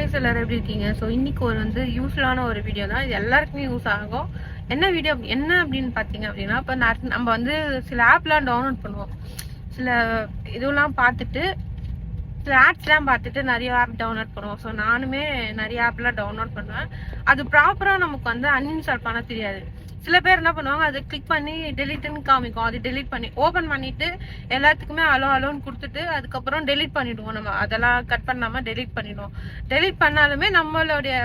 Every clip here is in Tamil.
guys, எல்லாரும் எப்படி இருக்கீங்க? ஸோ இன்னைக்கு ஒரு யூஸ்ஃபுல்லான ஒரு வீடியோ தான். இது எல்லாருக்குமே யூஸ் ஆகும். என்ன வீடியோ என்ன அப்படின்னு பார்த்தீங்க அப்படின்னா, இப்போ நம்ம சில ஆப்லாம் டவுன்லோட் பண்ணுவோம். சில இதெல்லாம் பார்த்துட்டு சில ஆப்ஸ்லாம் பார்த்துட்டு நிறைய ஆப் டவுன்லோட் பண்ணுவோம். ஸோ நானுமே நிறைய ஆப்லாம் டவுன்லோட் பண்ணுவேன். அது ப்ராப்பராக நமக்கு அன்இன்ஸ்டால் பண்ண தெரியாது. சில பேர் என்ன பண்ணுவாங்க, அதை கிளிக் பண்ணி டெலிட்னு காமிக்கும். அது டெலிட் பண்ணி ஓப்பன் பண்ணிட்டு எல்லாத்துக்குமே அலோன்னு கொடுத்துட்டு அதுக்கப்புறம் டெலிட் பண்ணிடுவோம். நம்ம அதெல்லாம் கட் பண்ணாம டெலிட் பண்ணிடுவோம். டெலிட் பண்ணாலுமே நம்மளுடைய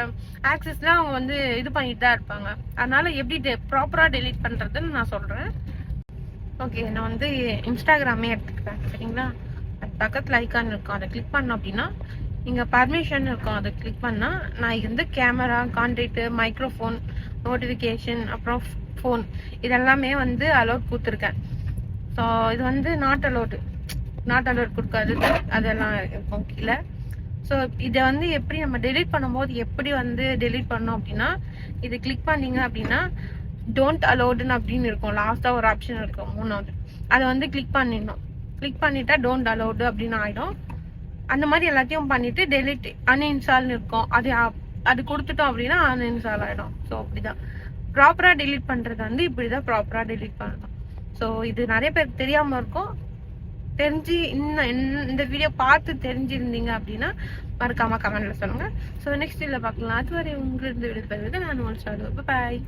ஆக்சஸ்லாம் அவங்க இது பண்ணிட்டு தான் இருப்பாங்க. அதனால எப்படி ப்ராப்பரா டெலிட் பண்றதுன்னு நான் சொல்றேன். ஓகே, நான் இன்ஸ்டாகிராமே எடுத்துக்கிறேன். சரிங்களா? அது பக்கத்துல ஐக்கான் இருக்கும், அதை கிளிக் பண்ணோம் அப்படின்னா இங்க பர்மிஷன் இருக்கும். அதை கிளிக் பண்ணா நான் கேமரா, கான்டாக்ட், மைக்ரோஃபோன், நோட்டிஃபிகேஷன், அப்புறம் ஃபோன் இதெல்லாமே அலோட் கொடுத்துருக்கேன். ஸோ இது நாட் அலோட் கொடுக்காது, அதெல்லாம் இருக்கும் கீழே. ஸோ இதை எப்படி நம்ம டெலிட் பண்ணும்போது எப்படி டெலிட் பண்ணோம் அப்படின்னா, இது கிளிக் பண்ணீங்க அப்படின்னா டோன்ட் அலோடுன்னு அப்படின்னு இருக்கும். லாஸ்டா ஒரு ஆப்ஷன் இருக்கும், மூணாவது. அதை கிளிக் பண்ணிடணும். கிளிக் பண்ணிட்டா டோன்ட் அலோடு அப்படின்னு ஆயிடும். அந்த மாதிரி எல்லாத்தையும் பண்ணிட்டு டெலிட் அன்இன்ஸ்டால்னு இருக்கும். அது கொடுத்துட்டோம் அப்படின்னா அன்இன்ஸ்டால் ஆயிடும். ஸோ அப்படிதான் ப்ராப்பரா டெலிட் பண்றது இப்படிதான் ப்ராப்பரா டெலிட் பண்ணணும். ஸோ இது நிறைய பேருக்கு தெரியாம இருக்கும். தெரிஞ்சு இந்த வீடியோ பார்த்து தெரிஞ்சிருந்தீங்க அப்படின்னா மறக்காம கமெண்ட்ல சொல்லுங்க. ஸோ நெக்ஸ்ட் வீடியோல பார்க்கலாம். அதுவரை உங்களுக்கு இந்த வீடியோ நான் பாய்.